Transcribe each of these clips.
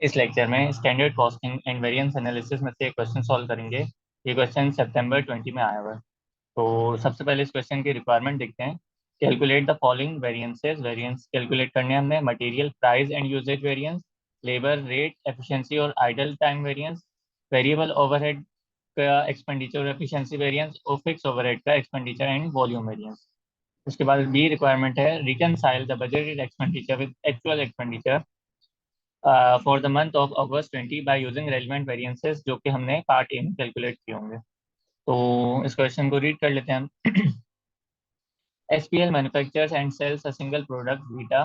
इस लेक्चर में standard costing and variance analysis में से एक क्वेश्चन सॉल्व करेंगे। ये क्वेश्चन सितंबर 20 में आया हुआ है। तो सबसे पहले इस क्वेश्चन की रिक्वायरमेंट देखते हैं। Calculate the following variances. Variance calculate करने हमने material price and usage variance, labour rate efficiency और idle time variance, variable overhead का एक्सपेंडिचर एफिशिएंसी वेरिएंस और फिक्स ओवरहेड का एक्सपेंडिचर एंड वॉल्यूम वेरिएंस। उसके बाद बी रिक्वायरमेंट है reconcile the budgeted expenditure with actual expenditure for the month of August 20 by using relevant variances, जो कि हमने part A में कैलकुलेट किए होंगे। तो इस क्वेश्चन को रीड कर लेते हैं हम। SPL manufactures and sells a single product Vita.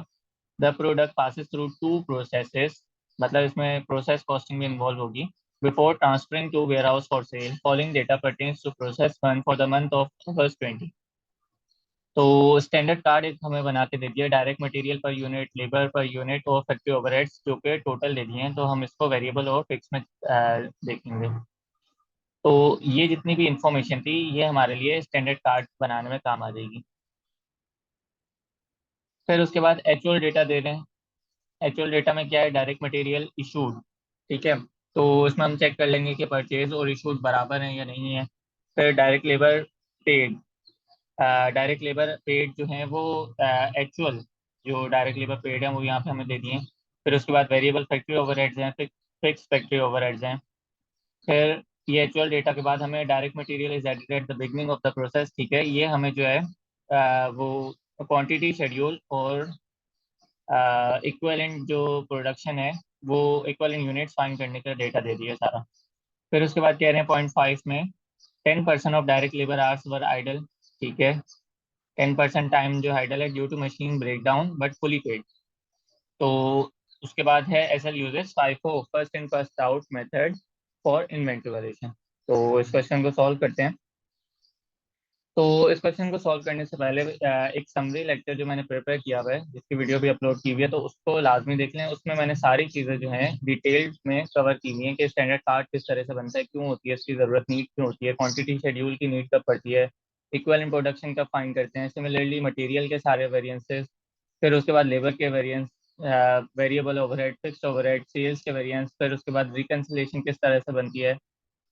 The product passes through two processes, मतलब इसमें प्रोसेस कॉस्टिंग भी इन्वॉल्व होगी। Before transferring to warehouse for sale, following data pertains to process one for the month of August 20। तो standard card एक हमें बना के दे दिया, direct material per unit, labour per unit और फैक्ट्री ओवरहेड्स जो कि टोटल दे दिए हैं। तो हम इसको वेरिएबल और फिक्स में देखेंगे। तो ये जितनी भी इंफॉर्मेशन थी ये हमारे लिए स्टैंडर्ड कार्ड बनाने में काम आ जाएगी। फिर उसके बाद एक्चुअल डेटा दे रहे हैं। एक्चुअल डेटा में क्या है, डायरेक्ट मटेरियल इशूड, ठीक है। तो इसमें हम चेक कर लेंगे कि परचेज और इशूड बराबर हैं या नहीं है। फिर direct labour paid, direct labour paid जो है वो एक्चुअल जो डायरेक्ट लेबर पेड है वो यहाँ पे हमें दे दिए हैं। फिर उसके बाद वेरिएबल फैक्ट्री ओवरहेड्स हैं, फिक्स फैक्ट्री ओवरहेड्स हैं। फिर ये एक्चुअल डेटा के बाद हमें direct material is added at the beginning of the process, ठीक है। ये हमें जो है वो क्वांटिटी शेड्यूल और इक्वलेंट जो प्रोडक्शन है वो इक्वलेंट यूनिट्स फाइंड करने का डेटा दे दिया सारा। फिर उसके बाद कह रहे हैं पॉइंट 5 में 10% of direct labour hours were idle, ठीक है। 10% टाइम जो आइडल है due to machine break down but fully paid. तो उसके बाद है S L uses FIFO, first in first out method for inventory variation. तो इस क्वेश्चन को सॉल्व करते हैं। तो इस क्वेश्चन को सॉल्व करने से पहले एक समरी लेक्चर जो मैंने प्रिपेयर किया हुआ है जिसकी वीडियो भी अपलोड की हुई है, तो उसको लाजमी देख लें। उसमें मैंने सारी चीज़ें जो हैं डिटेल्ड में कवर की हुई हैं कि स्टैंडर्ड कार्ड किस तरह से बनता है, क्यों होती है, इसकी ज़रूरत नीड क्यों होती है, क्वांटिटी शेड्यूल की नीड कब पड़ती है, इक्वल प्रोडक्शन कब फाइंड करते हैं, सिमिलरली मटेरियल के सारे वेरिएंसेस, फिर उसके बाद लेबर के variance, variable overhead, fixed overhead, sales के वेरिएंस, फिर उसके बाद रिकन्सिलेशन किस तरह से बनती है।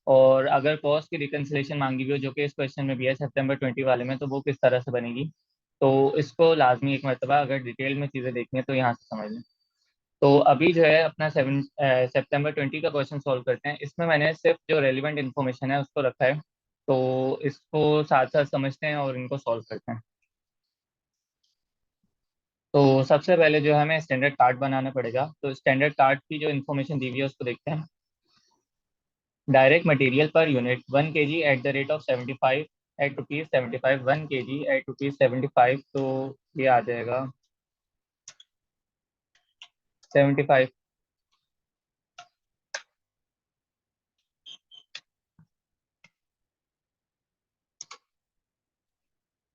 और अगर कॉस्ट की रिकन्सिलेशन मांगी हुई हो जो कि इस क्वेश्चन में भी है सितंबर 20 वाले में, तो वो किस तरह से बनेगी। तो इसको लाजमी एक मरतबा अगर डिटेल में चीज़ें देखनी है तो यहाँ से समझ लें। तो अभी जो है अपना सितंबर 20 का क्वेश्चन सॉल्व करते हैं। इसमें मैंने सिर्फ जो रेलिवेंट इन्फॉर्मेशन है उसको रखा है। तो इसको साथ साथ समझते हैं और इनको सॉल्व करते हैं। तो सबसे पहले जो है हमें स्टैंडर्ड कार्ड बनाना पड़ेगा। तो स्टैंडर्ड कार्ड की जो इन्फॉर्मेशन दी हुई है उसको देखते हैं। Direct material per unit 1 kg at the rate of 75 at rupees 75, 1 kg at rupees 75। तो ये आ जाएगा 75।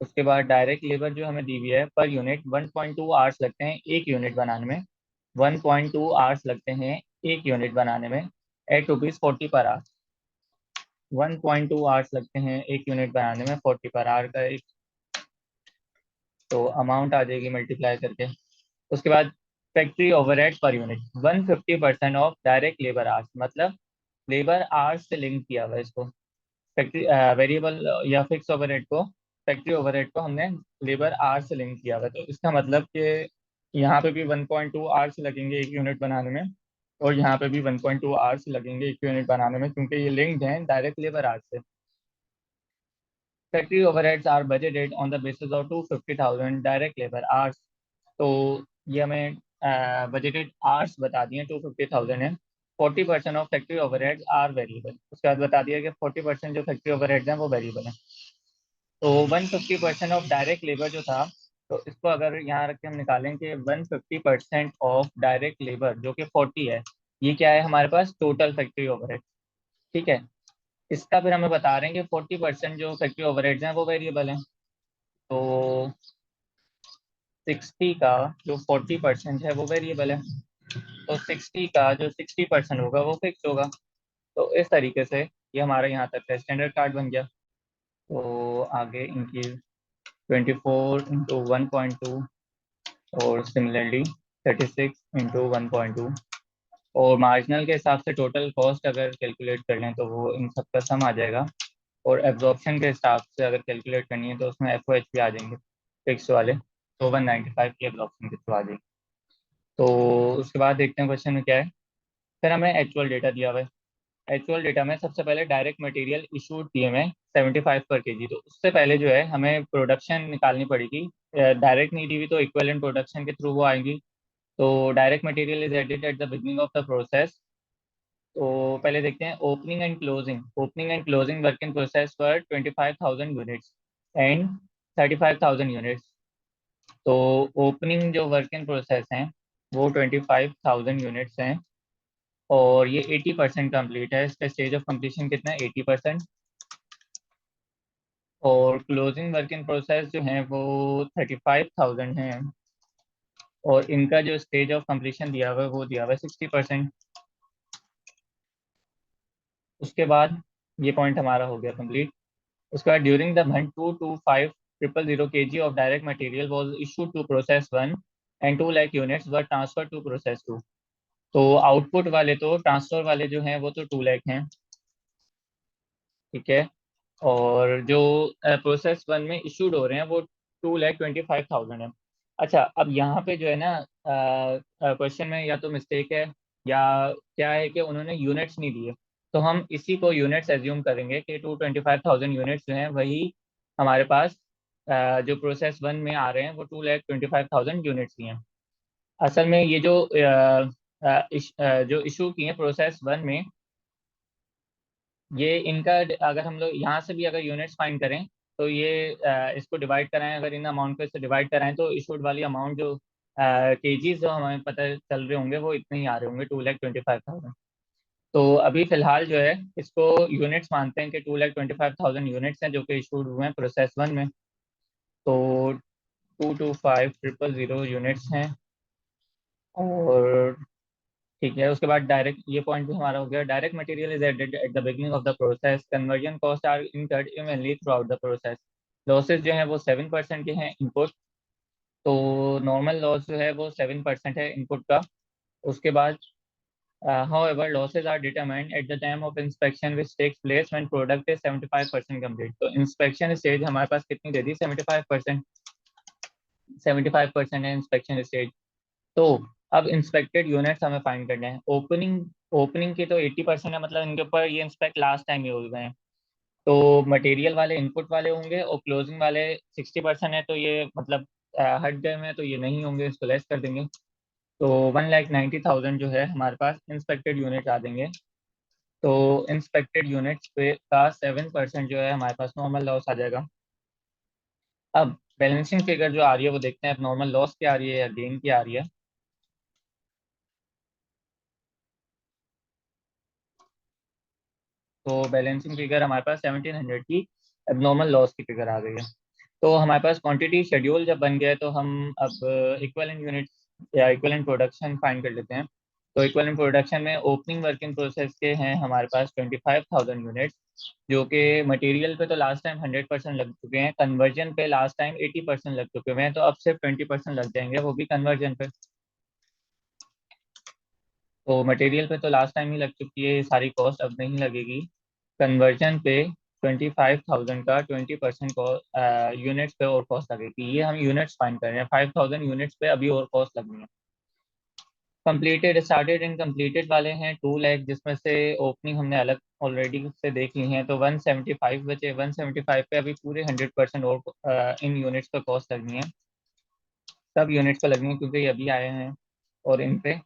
उसके बाद डायरेक्ट लेबर जो हमें दी हुई है पर यूनिट 1.2 आवर्स लगते हैं एक यूनिट बनाने में। 1.2 आवर्स लगते हैं एक यूनिट बनाने में eight rupees 40 per hour. 1.2 hours लगते हैं एक यूनिट बनाने में 40 पर आवर का एक, तो अमाउंट आ जाएगी मल्टीप्लाई करके। उसके बाद factory overhead per unit 150% of direct labour hours, मतलब लेबर आवर्स से लिंक किया हुआ है इसको। फैक्ट्री वेरिएबल या फिक्स ओवरहेड को, फैक्ट्री ओवरहेड को हमने लेबर आवर्स से लिंक किया हुआ है। तो इसका मतलब कि यहाँ पे भी 1.2 आवर्स लगेंगे एक यूनिट बनाने में और यहाँ पे भी 1.2 आवर्स लगेंगे एक यूनिट बनाने में, क्योंकि ये लिंक्ड हैं डायरेक्ट लेबर आवर्स से। Factory overheads are budgeted on the basis of 250,000 direct labour hours. तो ये हमें बजटेड आवर्स बता दिए 250,000 है। 40% of factory overheads are variable, उसके बाद बता दिया कि 40% जो फैक्ट्री ओवरहेड्स हैं वो वेरिएबल हैं। तो 150% ऑफ डायरेक्ट लेबर जो था, तो इसको अगर यहाँ रख के हम निकालें कि 150% ऑफ डायरेक्ट लेबर जो कि 40 है, ये क्या है हमारे पास टोटल फैक्ट्री ओवरहेड, ठीक है। इसका फिर हमें बता रहे हैं कि 40% जो फैक्ट्री ओवरहेड्स हैं वो वेरिएबल हैं। तो 60 का जो 40% है वो वेरिएबल है, तो 60 का जो 60% होगा वो फिक्स होगा। तो इस तरीके से ये हमारा यहाँ तक का स्टैंडर्ड कार्ड बन गया। तो आगे इनकी 24 × 1.2 और सिमिलरली 36 × 1.2। और मार्जिनल के हिसाब से टोटल कॉस्ट अगर कैलकुलेट कर लें तो वो इन सब का सम आ जाएगा। और एब्जॉर्प्शन के हिसाब से अगर कैलकुलेट करनी है तो उसमें एफ ओ एच भी आ जाएंगे फिक्स वाले, तो 195 की एब्जॉर्प्शन के थ्रू आ जाएगी। तो उसके बाद देखते हैं क्वेश्चन में क्या है। फिर हमें एक्चुअल डेटा दिया हुआ है। एक्चुअल डेटा में सबसे पहले डायरेक्ट मटेरियल इशूड दिए में 75 पर केजी, तो उससे पहले जो है हमें प्रोडक्शन निकालनी पड़ेगी। डायरेक्ट नहीं दी हुई तो इक्विवेलेंट प्रोडक्शन के थ्रू वो आएंगी। तो direct material is added at the beginning of the process. तो पहले देखते हैं opening and closing. Opening and closing work in process पर 25,000 यूनिट्स एंड 35,000 यूनिट्स। तो ओपनिंग जो वर्क इन प्रोसेस हैं वो 25,000 यूनिट्स हैं और ये 80% कंप्लीट है। इसका स्टेज ऑफ कंप्लीशन कितना है, 80%। और क्लोजिंग वर्क इन प्रोसेस जो है वो 35,000 है और इनका जो स्टेज ऑफ कंप्लीशन दिया हुआ है वो दिया हुआ है 60%। उसके बाद ये पॉइंट हमारा हो गया कंप्लीट। उसके बाद during the month 225,000 kg of direct material was issued to process 1 and 2 lakh units were transferred to process 2। तो आउटपुट वाले तो ट्रांसफर वाले जो हैं वो तो 2 लाख हैं, ठीक है। और जो प्रोसेस 1 में इशूड हो रहे हैं वो 2,25,000 है। अच्छा, अब यहाँ पे जो है ना क्वेश्चन में या तो मिस्टेक है या क्या है कि उन्होंने यूनिट्स नहीं दिए। तो हम इसी को यूनिट्स एज्यूम करेंगे कि 225,000 यूनिट्स जो हैं वही हमारे पास जो प्रोसेस 1 में आ रहे हैं वो 2,25,000 यूनिट्स ही हैं। असल में ये जो जो इशू किए हैं प्रोसेस 1 में, ये इनका अगर हम लोग यहाँ से भी अगर यूनिट्स फाइंड करें तो ये इसको डिवाइड कराएं, अगर इन अमाउंट को इससे डिवाइड कराएं तो इशूड वाली अमाउंट जो केजीज जो हमें पता चल रहे होंगे वो इतने ही आ रहे होंगे, 2,25,000। तो अभी फिलहाल जो है इसको यूनिट्स मानते हैं कि 2,25,000 यूनिट्स हैं जो कि इशूड हुए हैं प्रोसेस 1 में। तो 225,000 यूनिट्स हैं। और ठीक है, उसके बाद डायरेक्ट ये पॉइंट भी हमारा हो गया। Direct material is added at the beginning of the process, conversion cost are incurred evenly throughout the process. Losses जो है वो 7% के हैं इनपुट। तो नॉर्मल लॉस जो है वो 7% है इनपुट का। उसके बाद however losses are determined at the time of inspection which takes place when product is 75% complete। तो इंस्पेक्शन स्टेज हमारे पास कितनी दे दी, 75%। 75% है इंस्पेक्शन स्टेज। तो अब इंस्पेक्टेड यूनिट्स हमें फाइंड करने हैं। ओपनिंग ओपनिंग की तो 80% है, मतलब इनके ऊपर ये इंस्पेक्ट लास्ट टाइम ही हो गए हैं। तो मटेरियल वाले इनपुट वाले होंगे और क्लोजिंग वाले 60% है, तो ये मतलब हट गए में तो ये नहीं होंगे, इसको लेस कर देंगे। तो 1,90,000 जो है हमारे पास इंस्पेक्टेड यूनिट आ देंगे। तो इंस्पेक्टेड यूनिट्स पे का 7% जो है हमारे पास नॉर्मल लॉस आ जाएगा। अब बैलेंसिंग फिगर जो आ रही है वो देखते हैं, अब नॉर्मल लॉस क्या आ रही है या गेन क्या आ रही है। तो बैलेंसिंग फिगर हमारे पास 1,700 की एबनॉर्मल लॉस की फिगर आ गई है। तो हमारे पास क्वांटिटी शेड्यूल जब बन गया है तो हम अब इक्वलेंट यूनिट्स या इक्वलेंट प्रोडक्शन फाइंड कर लेते हैं। तो इक्वलेंट प्रोडक्शन में ओपनिंग वर्किंग प्रोसेस के हैं हमारे पास 25,000 यूनिट्स, जो कि मटेरियल पे तो लास्ट टाइम 100% लग चुके हैं, कन्वर्जन पे लास्ट टाइम 80% लग चुके हुए हैं, तो अब सिर्फ 20% लग जाएंगे वो भी कन्वर्जन पे। तो मटेरियल पे तो लास्ट टाइम ही लग चुकी है, सारी कॉस्ट अब नहीं लगेगी। कन्वर्जन पे 25,000 का 20% यूनिट्स पे और कॉस्ट लगेगी। ये हम यूनिट्स फाइंड कर रहे हैं, 5,000 यूनिट्स पे अभी और कॉस्ट लगनी है। कंप्लीटेड स्टार्टेड एंड कंप्लीटेड वाले हैं 2 लाख, जिसमें से ओपनिंग हमने अलग ऑलरेडी से देख ली है, तो 175 बचे। 175 पे अभी पूरे 100% और इन यूनिट्स पे कॉस्ट लगनी है। सब यूनिट्स पे लगनी है क्योंकि ये अभी आए हैं और इन पे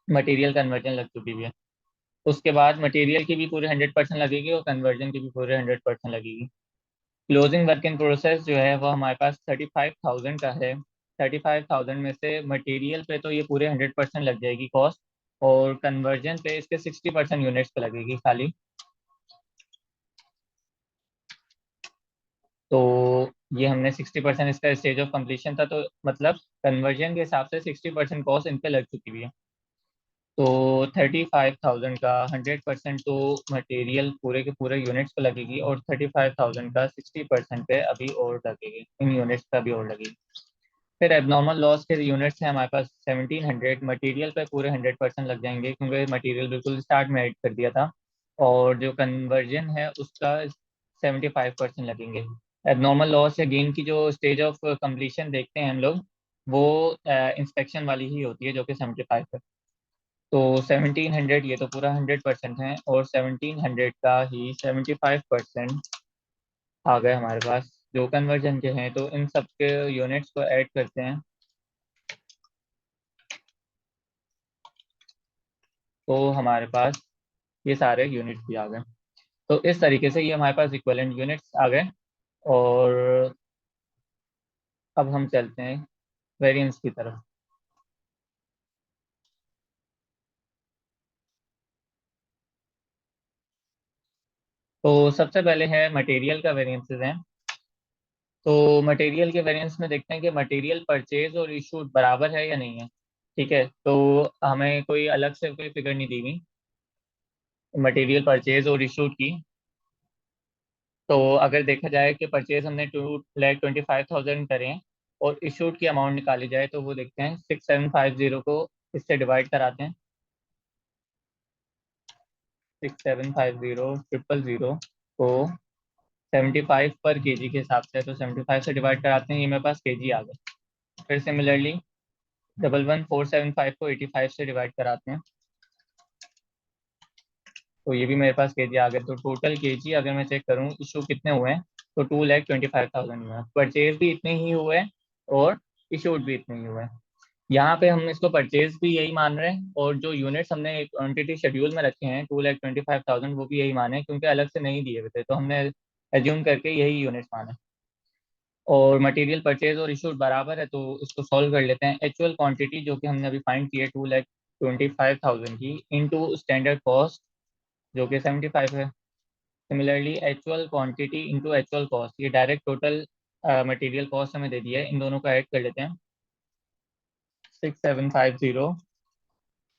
मटेरियल कन्वर्जन लग चुकी हुई है। उसके बाद मटेरियल की भी पूरे 100% लगेगी और कन्वर्जन की भी पूरे 100% लगेगी। क्लोजिंग वर्क इन प्रोसेस जो है वो हमारे पास 35,000 का है। 35,000 में से मटेरियल पे तो ये पूरे 100% लग जाएगी कॉस्ट, और कन्वर्जन पे इसके 60% यूनिट्स पे लगेगी खाली। तो ये हमने 60% इसका स्टेज ऑफ कंप्लीशन था, तो मतलब कन्वर्जन के हिसाब से 60% कॉस्ट इन पे लग चुकी हुई है। तो 35,000 का 100% तो मटेरियल पूरे के पूरे यूनिट्स पे लगेगी और 35,000 का 60% पे अभी और लगेगी, इन यूनिट्स पे अभी और लगेगी। फिर एबनॉर्मल लॉस के यूनिट्स हैं हमारे पास 1700। मटेरियल पे पूरे 100% लग जाएंगे क्योंकि मटेरियल बिल्कुल स्टार्ट में ऐड कर दिया था। और जो कन्वर्जन है उसका 75% लगेंगे। एबनॉर्मल लॉस या गेन की जो स्टेज ऑफ कंप्लीशन देखते हैं हम लोग, वो इंस्पेक्शन वाली ही होती है जो कि 75 है। तो 1700 ये तो पूरा 100% है, और 1700 का ही 75% आ गए हमारे पास जो कन्वर्जन के हैं। तो इन सब के यूनिट्स को ऐड करते हैं तो हमारे पास ये सारे यूनिट्स भी आ गए। तो इस तरीके से ये हमारे पास इक्विवेलेंट यूनिट्स आ गए। और अब हम चलते हैं वेरिएंस की तरफ। तो सबसे पहले है मटेरियल का वेरिएंसेस हैं। तो मटेरियल के वेरिएंस में देखते हैं कि मटेरियल परचेज और इशूड बराबर है या नहीं है। ठीक है, तो हमें कोई अलग से कोई फिगर नहीं दी हुई मटेरियल परचेज और इशूड की। तो अगर देखा जाए कि परचेज हमने 2,25,000 करें और इशूड की अमाउंट निकाली जाए, तो वो देखते हैं 6750 को इससे डिवाइड कराते हैं। 6750 को 75 पर केजी के हिसाब से, तो 75 से डिवाइड कराते हैं, ये मेरे पास केजी आ गए। फिर सिमिलरली 11,475 को 85 से डिवाइड कराते हैं, तो ये भी मेरे पास केजी आ गए। तो टोटल केजी अगर मैं चेक करूँ इशू कितने हुए हैं, तो 2,25,000 हुए हैं। परचेज भी इतने ही हुए हैं और इशूड भी इतने ही हुए हैं। यहाँ पे हम इसको परचेज भी यही मान रहे हैं, और जो यूनिट्स हमने क्वांटिटी शेड्यूल में रखे हैं 2,25,000 वो भी यही माने हैं, क्योंकि अलग से नहीं दिए हुए थे, तो हमने एज्यूम करके यही यूनिट्स माने। और मटेरियल परचेज और इशूड बराबर है, तो इसको सॉल्व कर लेते हैं। एक्चुअल क्वांटिटी जो कि हमने अभी फाइंड की है 2,25,000 की, इनटू स्टैंडर्ड कॉस्ट जो कि 75 है। Similarly actual quantity into actual cost, ये डायरेक्ट टोटल मटेरियल कॉस्ट हमें दे दिया है, इन दोनों को ऐड कर लेते हैं। 6750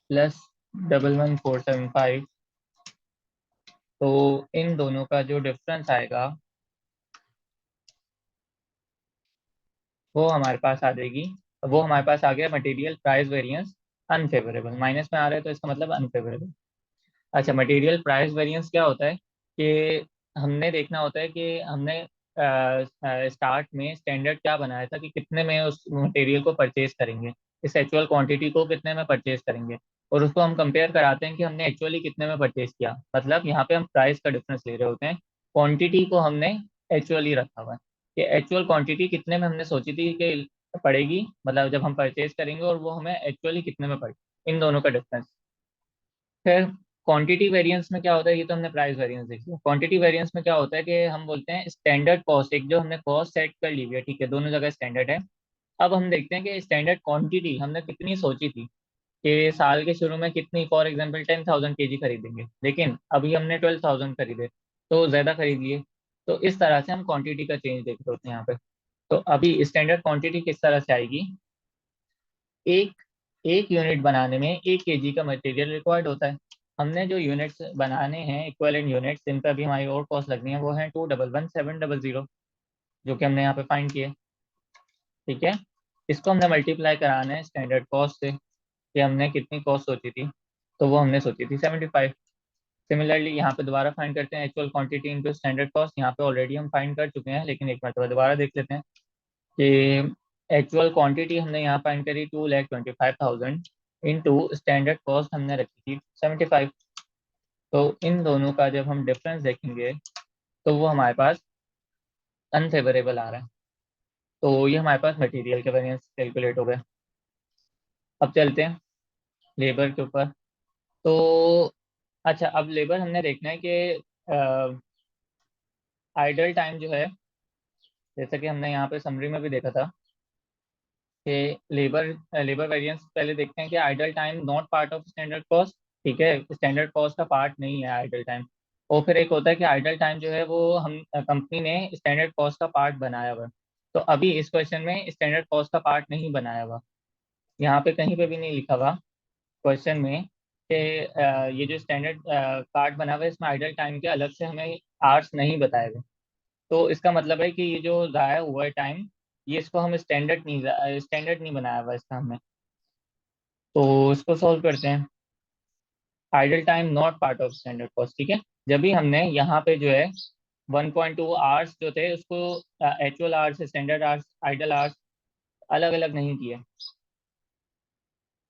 प्लस 11,475, तो इन दोनों का जो डिफरेंस आएगा वो हमारे पास आ जाएगी। वो हमारे पास आ गया material price variance unfavourable, minus में आ रहा है तो इसका मतलब अनफेवरेबल। अच्छा, मटेरियल प्राइस वेरिएंस क्या होता है कि हमने देखना होता है कि हमने स्टार्ट में स्टैंडर्ड क्या बनाया था कि कितने में उस मटेरियल को परचेज करेंगे, इस एक्चुअल क्वांटिटी को कितने में परचेज करेंगे, और उसको हम कंपेयर कराते हैं कि हमने एक्चुअली कितने में परचेज किया। मतलब यहाँ पे हम प्राइस का डिफरेंस ले रहे होते हैं, क्वांटिटी को हमने एक्चुअली रखा हुआ है कि एक्चुअल क्वांटिटी कितने में हमने सोची थी कि पड़ेगी, मतलब जब हम परचेज करेंगे, और वो हमें एक्चुअली कितने में पड़ी, इन दोनों का डिफरेंस। फिर क्वांटिटी वेरिएंस में क्या होता है, ये तो हमने प्राइस वेरिएंस देखी है। क्वांटिटी वेरिएंस में क्या होता है कि हम बोलते हैं स्टैंडर्ड कॉस्ट, एक जो हमने कॉस्ट सेट कर ली है, ठीक है, दोनों जगह स्टैंडर्ड है। अब हम देखते हैं कि स्टैंडर्ड क्वांटिटी हमने कितनी सोची थी कि साल के शुरू में कितनी, फॉर एग्जांपल 10,000 केजी खरीदेंगे, लेकिन अभी हमने 12,000 खरीदे, तो ज़्यादा खरीद लिए। तो इस तरह से हम क्वांटिटी का चेंज देख रहे होते हैं यहाँ पे। तो अभी स्टैंडर्ड क्वांटिटी किस तरह से आएगी, एक एक यूनिट बनाने में 1 केजी का मटेरियल रिक्वायर्ड होता है। हमने जो यूनिट्स बनाने हैं इक्विवेलेंट यूनिट्स, जिन पर अभी हमारी और कॉस्ट लगनी है, वो है 2,11,700 जो कि हमने यहाँ पे फाइंड किए। ठीक है, इसको हमने मल्टीप्लाई कराना है स्टैंडर्ड कॉस्ट से कि हमने कितनी कॉस्ट सोची थी, तो वो हमने सोची थी 75। सिमिलरली यहाँ पे दोबारा फाइंड करते हैं actual quantity into standard cost, यहाँ पे ऑलरेडी हम फाइंड कर चुके हैं, लेकिन एक मरतबा दोबारा देख लेते हैं कि एक्चुअल क्वांटिटी हमने यहाँ फाइंड करी 2,25,000 इंटू स्टैंडर्ड कॉस्ट हमने रखी थी 75। तो इन दोनों का जब हम डिफरेंस देखेंगे तो वो हमारे पास अनफेवरेबल आ रहा है। तो ये हमारे पास मटेरियल के वेरिएंस कैलकुलेट हो गए। अब चलते हैं लेबर के ऊपर। तो अच्छा, अब लेबर हमने देखना है कि आइडल टाइम जो है, जैसा कि हमने यहाँ पे समरी में भी देखा था कि लेबर लेबर वेरिएंस पहले देखते हैं कि idle time not part of standard cost. ठीक है, स्टैंडर्ड कॉस्ट का पार्ट नहीं है आइडल टाइम। और फिर एक होता है कि आइडल टाइम जो है वो हम कंपनी ने स्टैंडर्ड कॉस्ट का पार्ट बनाया हुआ है। तो अभी इस क्वेश्चन में स्टैंडर्ड कॉस्ट का पार्ट नहीं बनाया हुआ, यहाँ पे कहीं पे भी नहीं लिखा हुआ क्वेश्चन में कि ये जो स्टैंडर्ड पार्ट बना हुआ है इसमें आइडल टाइम के अलग से हमें आवर्स नहीं बताए हुए। तो इसका मतलब है कि ये जो ज़ाया हुआ है टाइम, ये इसको हम स्टैंडर्ड नहीं बनाया हुआ इसका हमने। तो इसको सॉल्व करते हैं। Idle time not part of standard cost, ठीक है। जब भी हमने यहाँ पे जो है 1.2 आवर्स जो थे उसको actual hours, standard hours, idle hours अलग अलग नहीं किए।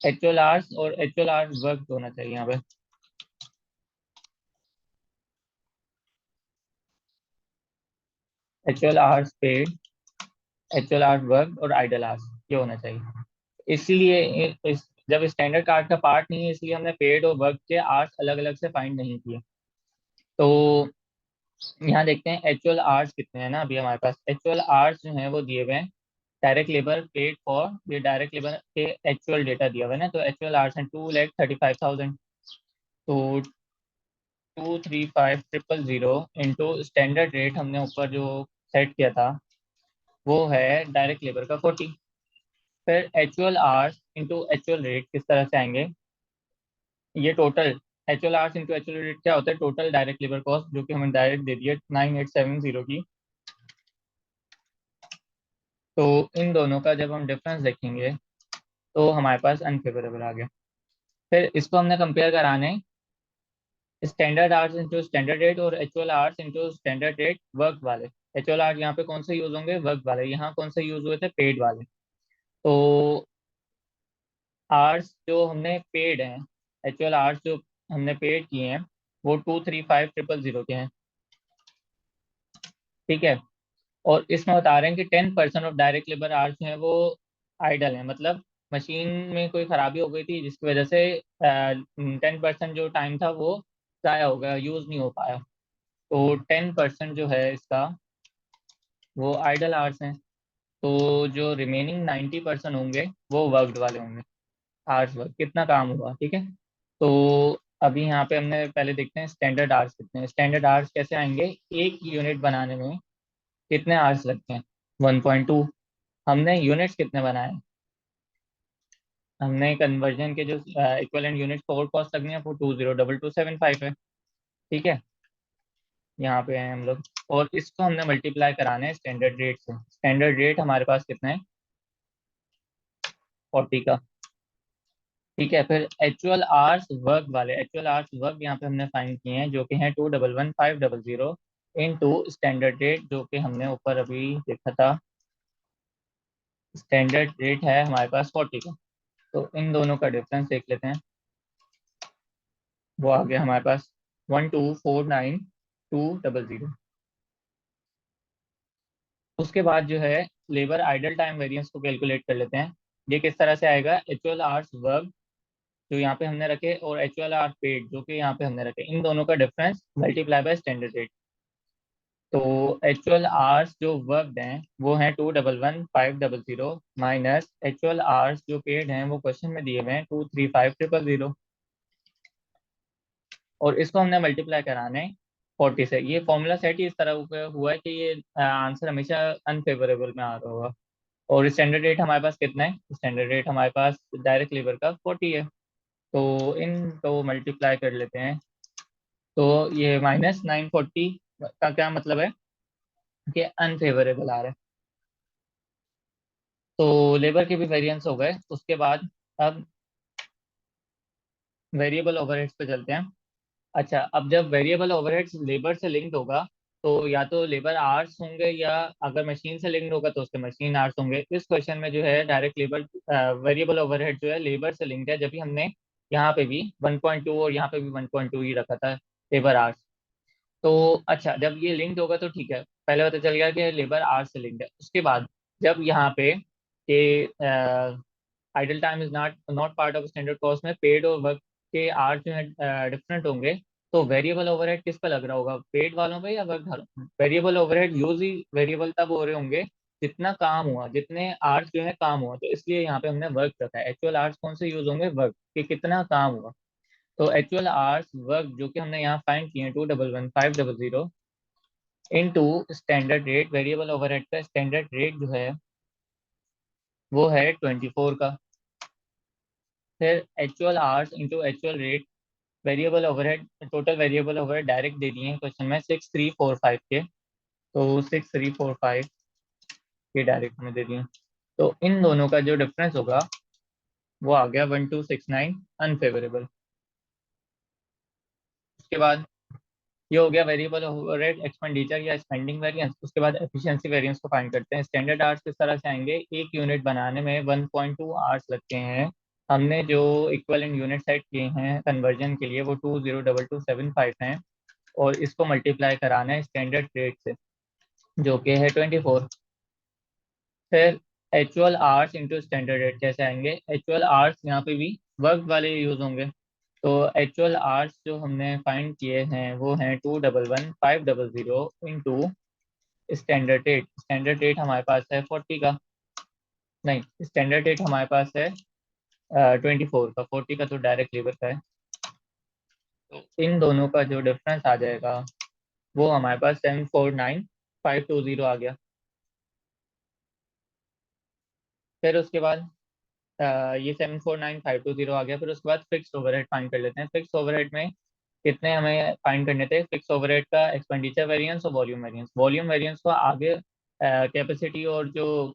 एक्चुअल आवर्स और एक्चुअल आवर्स वर्क होना चाहिए यहाँ पे। Actual hours paid, actual hours work और आइडल आवर्स ये होना चाहिए। इसीलिए जब स्टैंडर्ड कार्ड का पार्ट नहीं है इसलिए हमने पेड और वर्क के आवर्स अलग अलग से फाइंड नहीं किए। तो यहाँ देखते हैं एक्चुअल आवर्स कितने हैं ना। अभी हमारे पास एक्चुअल आवर्स जो हैं वो दिए हुए हैं। डायरेक्ट लेबर पेड फॉर, ये डायरेक्ट लेबर के एक्चुअल डेटा दिया हुआ है ना। तो एक्चुअल आवर्स हैं 2,35,000। तो 235,000 इंटू स्टैंडर्ड रेट हमने ऊपर जो सेट किया था वो है डायरेक्ट लेबर का 40। फिर actual hours into actual rate किस तरह से आएंगे, ये total actual hours into actual rate क्या होता है, टोटल डायरेक्ट लेबर कॉस्ट जो कि हमें डायरेक्ट दे दी है 9870 की। तो इन दोनों का जब हम डिफरेंस देखेंगे तो हमारे पास अनफेवरेबल आ गया। फिर इसको हमने कंपेयर कराने standard hours into standard rate और actual hours into standard rate work वाले। एक्चुअल आवर्स यहाँ पे कौन से यूज होंगे, वर्क वाले। यहाँ कौन से यूज हुए थे, पेड वाले। तो आवर्स जो हमने पेड हैं, एक्चुअल आवर्स जो हमने पेड किए हैं वो 235,000 के हैं, ठीक है। और इसमें बता रहे हैं कि 10% ऑफ डायरेक्ट लेबर आवर्स जो है वो आइडल है, मतलब मशीन में कोई खराबी हो गई थी जिसकी वजह से 10% जो टाइम था वो ज़ाया हो गया, यूज़ नहीं हो पाया। तो 10% जो है इसका वो आइडल आवर्स हैं। तो जो रिमेनिंग 90% होंगे वो वर्कड वाले होंगे। आवर्स वर्क कितना काम हुआ, ठीक है। तो अभी यहाँ पे हमने पहले देखते हैं स्टैंडर्ड आवर्स कितने हैं। स्टैंडर्ड आवर्स कैसे आएंगे, एक यूनिट बनाने में कितने आवर्स लगते हैं, 1.2। हमने यूनिट्स कितने बनाए, हमने कन्वर्जन के जो इक्विवेलेंट यूनिट फॉर कॉस्ट लगनी है वो 202275 है, ठीक है। यहाँ पे हैं हम लोग। और इसको हमने मल्टीप्लाई कराना है स्टैंडर्ड रेट से। स्टैंडर्ड रेट हमारे पास कितना है, 40 का, ठीक है। फिर एक्चुअल आवर्स वर्क वाले, एक्चुअल आवर्स वर्क यहाँ पे हमने फाइंड किए हैं जो कि हैं 211,500 इनटू स्टैंडर्ड रेट जो कि हमने ऊपर अभी देखा था। स्टैंडर्ड रेट है हमारे पास 40 का। तो इन दोनों का डिफरेंस देख लेते हैं। वो आ गया हमारे पास 12,49,200। उसके बाद जो है लेबर आइडल टाइम वेरिएंस को कैलकुलेट कर लेते हैं। ये किस तरह से आएगा, एक्चुअल आवर्स वर्क जो यहाँ पे हमने रखे और एक्चुअल आवर्स पेड जो कि यहाँ पे हमने रखे, इन दोनों का difference multiply by standard rate. तो एक्चुअल आवर्स जो वर्कड हैं वो हैं 211,500 माइनस एक्चुअल आवर्स जो पेड हैं वो क्वेश्चन में दिए हुए हैं 235,000। और इसको हमने मल्टीप्लाई कराना है 40 से। ये फॉर्मूला सेट ही इस तरह हुआ है कि ये आंसर हमेशा अनफेवरेबल में आ रहा होगा। और स्टैंडर्ड रेट हमारे पास कितना है, स्टैंडर्ड रेट हमारे पास डायरेक्ट लेबर का 40 है। तो इन तो मल्टीप्लाई कर लेते हैं। तो ये -940 का क्या मतलब है कि अनफेवरेबल आ रहा है। तो लेबर के भी वेरिएंस हो गए। उसके बाद अब वेरिएबल ओवरहेड्स पे चलते हैं। अच्छा, अब जब वेरिएबल ओवरहेड्स लेबर से लिंक्ड होगा तो या तो लेबर आवर्स होंगे या अगर मशीन से लिंक्ड होगा तो उसके मशीन आवर्स होंगे। इस क्वेश्चन में जो है डायरेक्ट लेबर वेरिएबल ओवरहेड जो है लेबर से लिंक्ड है, जब भी हमने यहाँ पे भी 1.2 और यहाँ पे भी 1.2 ही रखा था लेबर आवर्स। तो अच्छा, जब ये लिंक्ड होगा तो ठीक है, पहले पता चल गया कि लेबर आवर्स से लिंक्ड है। उसके बाद जब यहाँ पे कि idle time is not not part of standard cost में पेड और वर्क के आवर्स जो है डिफरेंट होंगे। तो वेरिएबल ओवरहेड किस पे लग रहा होगा, पेड वालों पे या वर्क वालों। वेरिएबल ओवरहेड यूज ही वेरिएबल तब हो रहे होंगे जितना काम हुआ, जितने आवर्स जो है काम हुआ। तो इसलिए यहाँ पे हमने वर्क रखा है। एक्चुअल आवर्स कौन से यूज होंगे, वर्क कि कितना काम हुआ। तो एक्चुअल आवर्स वर्क जो कि हमने यहाँ फाइंड किए हैं 211,500 into standard rate, variable overhead का स्टैंडर्ड रेट जो है वो है 24 का। फिर actual hours into actual rate, variable overhead, total variable overhead direct दे दिए हैं क्वेश्चन में 6345 के। तो 6345 ये डायरेक्ट हमें दे दिए। तो इन दोनों का जो डिफरेंस होगा वो आ गया 1269 अनफेवरेबल। उसके बाद ये हो गया वेरिएबल ओवरहेड एक्सपेंडिचर या स्पेंडिंग वेरिएंस। उसके बाद एफिशिएंसी वेरिएंस को फाइंड करते हैं। स्टैंडर्ड आवर्स किस तरह से आएंगे, एक यूनिट बनाने में 1.2 आवर्स लगते हैं। हमने जो इक्वलेंट यूनिट सेट किए हैं कन्वर्जन के लिए वो 202275 हैं, और इसको मल्टीप्लाई कराना है स्टैंडर्ड रेट से जो कि है 24। फिर actual hours into standard rate कैसे आएंगे, एक्चुअल आवर्स यहाँ पे भी वर्क वाले यूज होंगे। तो एक्चुअल आवर्स जो हमने फाइंड किए हैं वो हैं 211,500 into standard rate. Standard rate हमारे पास है 40 का, नहीं स्टैंडर्ड रेट हमारे पास है 24 का, 40 का तो डायरेक्ट लेबर का है। तो इन दोनों का जो डिफरेंस आ जाएगा वो हमारे पास 749,520 आ गया। फिर उसके बाद ये 749,520 आ गया। फिर उसके बाद फिक्स ओवरहेड फाइंड कर लेते हैं। फिक्स ओवरहेड में कितने हमें फाइंड करने थे, फिक्स ओवरहेड का एक्सपेंडिचर वेरिएंस और वॉल्यूम वेरिएंस। वॉल्यूम वेरिएंस को आगे कैपेसिटी और जो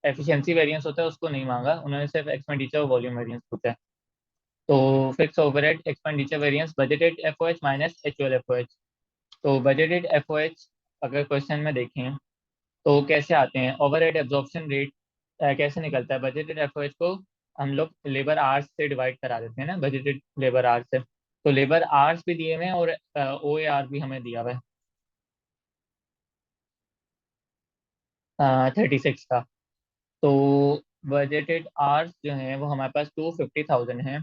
एफिशिएंसी वेरिएंस होता है उसको नहीं मांगा, उन्होंने सिर्फ एक्सपेंडिचर और वॉल्यूम वेरिएंस पूछा है। तो fix overhead expenditure variance budgeted FOH minus actual FOH. तो बजटेड एफओएच अगर क्वेश्चन में देखें तो कैसे आते हैं, ओवरहेड एब्जॉर्प्शन रेट कैसे निकलता है। बजटेड एफओएच को हम लोग लेबर आवर्स से डिवाइड करा देते हैं ना, बजटेड लेबर आवर्स से। तो लेबर आवर्स भी दिए हुए हैं और ओ ए आर भी हमें दिया हुआ है 36 का। तो बजटेड आवर्स जो है वो हमारे पास 250,000 है।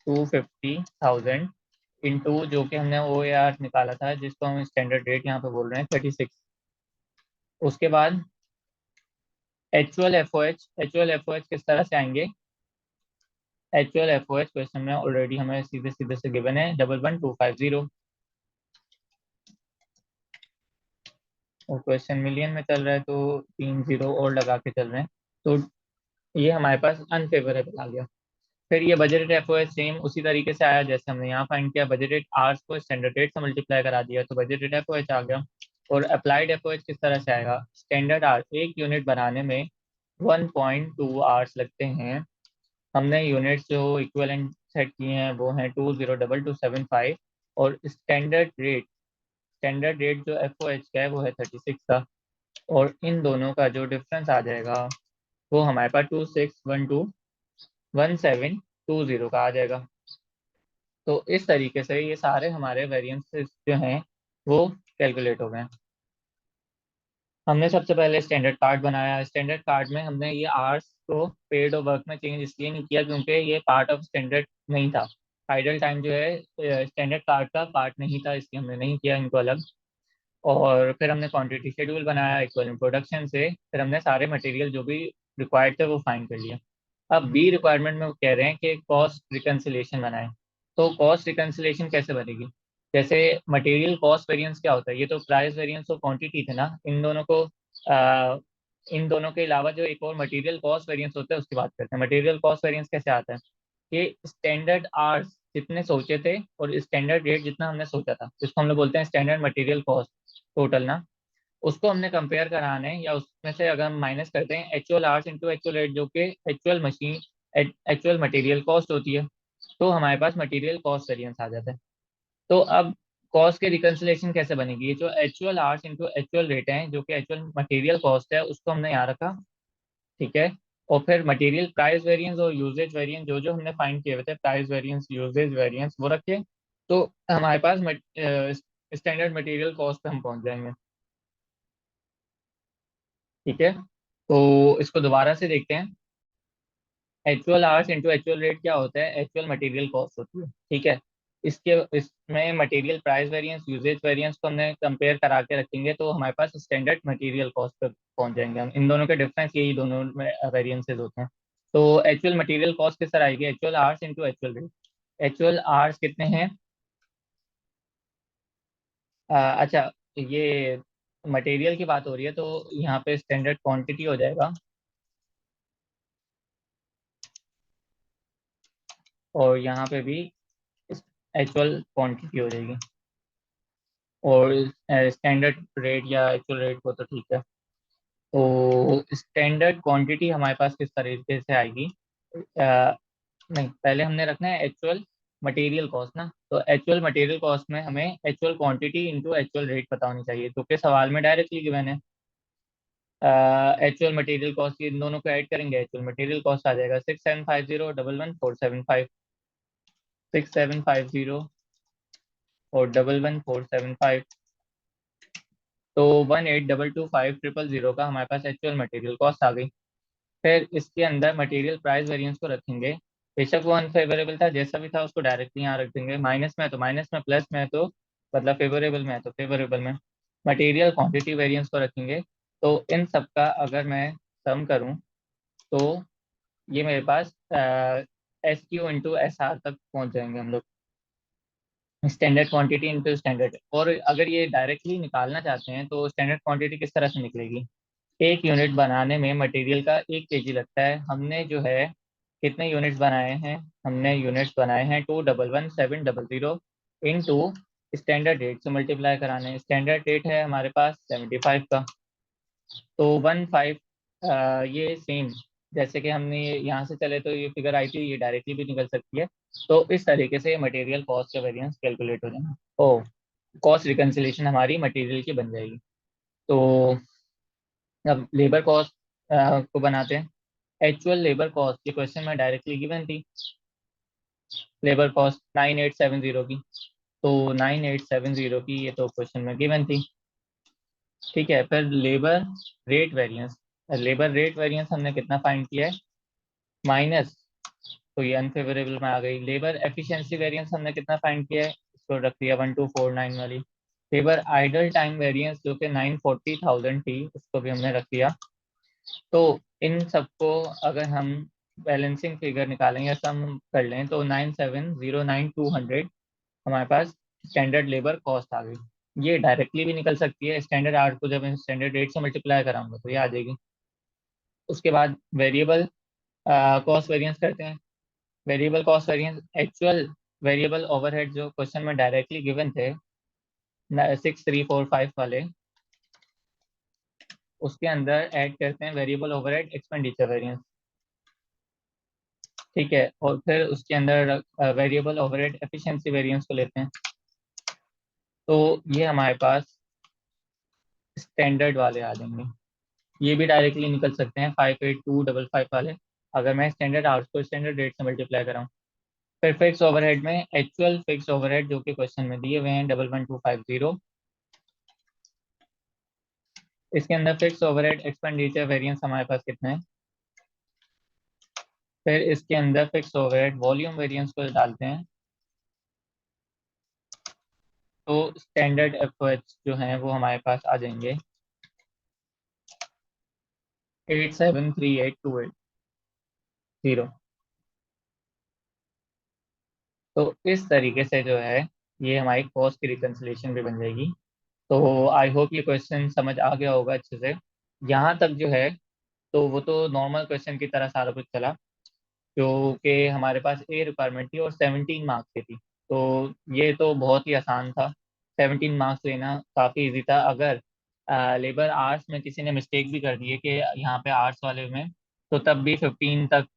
250,000 इंटू जो कि हमने ओ ए आर निकाला था जिसको हम स्टैंडर्ड रेट यहाँ पे बोल रहे हैं 36। उसके बाद एच ओ एच किस तरह से आएंगे, एक्चुअल एफओएच क्वेश्चन में ऑलरेडी हमें सीधे सीधे से गिवन है 11250, और क्वेश्चन मिलियन में चल रहा है तो 3 जीरो और लगा के चल रहे हैं। तो ये हमारे पास अनफेवरेबल आ गया। फिर ये बजटेड एफओएच सेम उसी तरीके से आया जैसे हमने यहाँ फाइंड किया, बजटेड आवर्स को स्टैंडर्ड रेट से मल्टीप्लाई करा दिया तो बजटेड एफओएच आ गया। और अप्लाइड एफओएच किस तरह से आएगा, स्टैंडर्ड आवर्स एक यूनिट बनाने में 1.2 आवर्स लगते हैं। हमने यूनिट्स जो इक्विवेलेंट सेट किए हैं वो हैं 202275, और स्टैंडर्ड रेट जो एफ ओ एच का है वो है 36 का। और इन दोनों का जो डिफरेंस आ जाएगा वो हमारे पास 26121720 का आ जाएगा। तो इस तरीके से ये सारे हमारे वेरिएंसेस जो हैं वो कैलकुलेट हो गए हैं। हमने सबसे पहले स्टैंडर्ड कार्ड बनाया। स्टैंडर्ड कार्ड में हमने ये आवर्स को पेड और वर्क में चेंज इसलिए नहीं किया क्योंकि ये पार्ट ऑफ स्टैंडर्ड नहीं था। आइडल टाइम जो है स्टैंडर्ड कार्ड का पार्ट नहीं था, इसलिए हमने नहीं किया इनको अलग। और फिर हमने क्वांटिटी शेड्यूल बनाया इक्वल प्रोडक्शन से। फिर हमने सारे मटेरियल जो भी रिक्वायर्ड थे वो फाइंड कर लिया। अब बी रिक्वायरमेंट में वो कह रहे हैं कि कॉस्ट रिकन्सिलेशन बनाएं। तो कॉस्ट रिकन्सिलेशन कैसे बनेगी, जैसे मटेरियल कॉस्ट वेरिएंस क्या होता है, ये तो प्राइस वेरिएंस और क्वांटिटी थे ना, इन दोनों के अलावा जो एक और मटेरियल कॉस्ट वेरिएंस होता है उसकी बात करते हैं। मटेरियल कॉस्ट वेरिएंस कैसे आता है कि स्टैंडर्ड आवर्स जितने सोचे थे और स्टैंडर्ड रेट जितना हमने सोचा था, जिसको हम लोग बोलते हैं स्टैंडर्ड मटेरियल कॉस्ट टोटल ना, उसको हमने कंपेयर कराना है। या उसमें से अगर हम माइनस करते हैं actual hours into actual rate जो कि actual machine actual material cost होती है, तो हमारे पास मटेरियल कॉस्ट वेरिएंस आ जाता है। तो अब कॉस्ट के रिकन्सिलेशन कैसे बनेगी, ये जो actual hours into actual rate है जो कि एक्चुअल मटेरियल कॉस्ट है उसको हमने यहाँ रखा, ठीक है। और फिर मटेरियल प्राइस वेरिएंस और यूजेज वेरिएंस जो जो हमने फाइंड किए हुए थे, प्राइस वेरिएंस यूजेज वेरिएंस वो रखे, तो हमारे पास स्टैंडर्ड मटेरियल कॉस्ट पे हम पहुंच जाएंगे, ठीक है। तो इसको दोबारा से देखते हैं। Actual hours into actual rate क्या होता है, एक्चुअल मटेरियल कॉस्ट होती है, ठीक है। इसके इसमें material price variance usage variance को हमने कंपेयर करा के रखेंगे तो हमारे पास स्टैंडर्ड मटेरियल कॉस्ट पे पहुंच जाएंगे हम। इन दोनों के डिफरेंस यही दोनों में वेरिएंसेस होते हैं। तो एक्चुअल मटेरियल कॉस्ट किस तरह आएगी, actual hours into actual rate. Actual hours कितने हैं, अच्छा ये मटेरियल की बात हो रही है तो यहाँ पे स्टैंडर्ड क्वांटिटी हो जाएगा, और यहाँ पे भी एक्चुअल क्वांटिटी हो जाएगी, और स्टैंडर्ड रेट या एक्चुअल रेट को तो ठीक है। तो स्टैंडर्ड क्वांटिटी हमारे पास किस तरीके से आएगी? नहीं, पहले हमने रखना है एक्चुअल मटेरियल कॉस्ट ना। तो एक्चुअल मटेरियल कॉस्ट में हमें actual quantity into actual rate पता होनी चाहिए, जो कि सवाल में डायरेक्टली गिवन है। एक्चुअल मटेरियल कॉस्ट, इन दोनों को ऐड करेंगे, एक्चुअल मटेरियल कॉस्ट आ जाएगा 6750 6750 और 11475। तो 18225 का हमारे पास एक्चुअल मटेरियल कॉस्ट आ गई। फिर इसके अंदर मटेरियल प्राइस वेरिएंस को रखेंगे। बेशक वो अनफेवरेबल था, जैसा भी था उसको डायरेक्टली यहाँ रख देंगे। माइनस में है तो माइनस में, प्लस में है तो मतलब फेवरेबल में है तो फेवरेबल में। मटेरियल क्वांटिटी वेरिएंस को रखेंगे। तो इन सब का अगर मैं सम करूं तो ये मेरे पास SQ into SR तक पहुंच जाएंगे हम लोग। Standard quantity into standard. और अगर ये डायरेक्टली निकालना चाहते हैं तो स्टैंडर्ड क्वांटिटी किस तरह से निकलेगी? एक यूनिट बनाने में मटेरियल का 1 kg लगता है। हमने जो है कितने यूनिट्स बनाए हैं? हमने यूनिट्स बनाए हैं 211700 इनटू स्टैंडर्ड रेट से मल्टीप्लाई कराने। स्टैंडर्ड रेट है हमारे पास 75 का। तो 15 ये सेम जैसे कि हमने यहाँ से चले तो ये फिगर आई थी, ये डायरेक्टली भी निकल सकती है। तो इस तरीके से मटेरियल कॉस्ट का वेरिएंस कैलकुलेट हो जाएगा। ओ, कॉस्ट रिकंसिलेशन हमारी मटेरियल की बन जाएगी। तो अब लेबर कॉस्ट को बनाते हैं। एक्चुअल लेबर कॉस्ट ये क्वेश्चन में डायरेक्टली गिवन थी। लेबर कॉस्ट 9870 की। तो 9870 की ये तो क्वेश्चन में गिवन थी। ठीक है, फिर labour rate variance. Labour rate variance हमने कितना फाइंड किया है? माइनस, तो ये अनफेवरेबल में आ गई। लेबर एफिशिएंसी वेरिएंस हमने कितना फाइंड किया है? इसको रख दिया 1249 वाली। लेबर आइडल टाइम वेरिएंस जो कि 940,000 थी, उसको भी हमने रख दिया। तो इन सबको अगर हम बैलेंसिंग फिगर निकालें या सम कर लें तो 9709200 हमारे पास स्टैंडर्ड लेबर कॉस्ट आ गई। ये डायरेक्टली भी निकल सकती है। स्टैंडर्ड आर्ट को जब मैं स्टैंडर्ड रेट से मल्टीप्लाई कराऊंगा तो ये आ जाएगी। उसके बाद वेरिएबल कॉस्ट वेरिएंस करते हैं। Variable cost variance actual variable overhead जो क्वेश्चन में डायरेक्टली गिवन थे 6345 वाले, उसके अंदर ऐड करते हैं वेरिएबल ओवरहेड एक्सपेंडिचर वेरिएंस। ठीक है, और फिर उसके अंदर वेरिएबल ओवरहेड एफिशिएंसी वेरिएंस को लेते हैं। तो ये हमारे पास स्टैंडर्ड वाले आ जाएंगे। ये भी डायरेक्टली निकल सकते हैं 58255 वाले, अगर मैं स्टैंडर्ड आवर्स को स्टैंडर्ड रेट से मल्टीप्लाई कराऊँ। फिर फिक्स ओवरहेड में एक्चुअल फिक्स ओवरहेड जो कि क्वेश्चन में दिए हुए हैं 11250। इसके अंदर फिक्स ओवरहेड एक्सपेंडिचर वेरिएंस हमारे पास कितने हैं? फिर इसके अंदर फिक्स ओवरहेड वॉल्यूम वेरिएंस को डालते हैं। तो स्टैंडर्ड एफओएच जो हैं वो हमारे पास आ जाएंगे 873828 तो इस तरीके से जो है ये हमारी कॉस्ट की रिकंसिलेशन भी बन जाएगी। तो आई होप ये क्वेश्चन समझ आ गया होगा अच्छे से। यहाँ तक जो है तो वो तो नॉर्मल क्वेश्चन की तरह सारा कुछ चला, जो कि हमारे पास ए रिक्वायरमेंट थी और 17 मार्क्स की थी। तो ये तो बहुत ही आसान था। 17 मार्क्स लेना काफ़ी इजी था। अगर लेबर आर्ट्स में किसी ने मिस्टेक भी कर दी है कि यहाँ पे आर्ट्स वाले में, तो तब भी 15 तक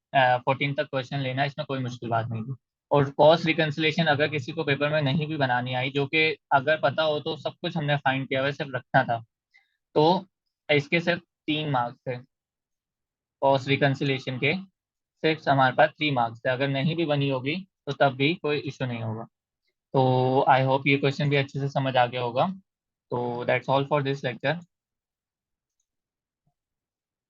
14 तक क्वेश्चन लेना इसमें कोई मुश्किल बात नहीं थी। और कॉस्ट रिकंसिलेशन अगर किसी को पेपर में नहीं भी बनानी आई, जो कि अगर पता हो तो सब कुछ हमने फाइंड किया हुआ है, सिर्फ रखना था, तो इसके सिर्फ 3 मार्क्स थे। कॉस्ट रिकंसिलेशन के सिर्फ हमारे पास 3 मार्क्स थे। अगर नहीं भी बनी होगी तो तब भी कोई इशू नहीं होगा। तो आई होप ये क्वेश्चन भी अच्छे से समझ आ गया होगा। तो that's all for this lecture.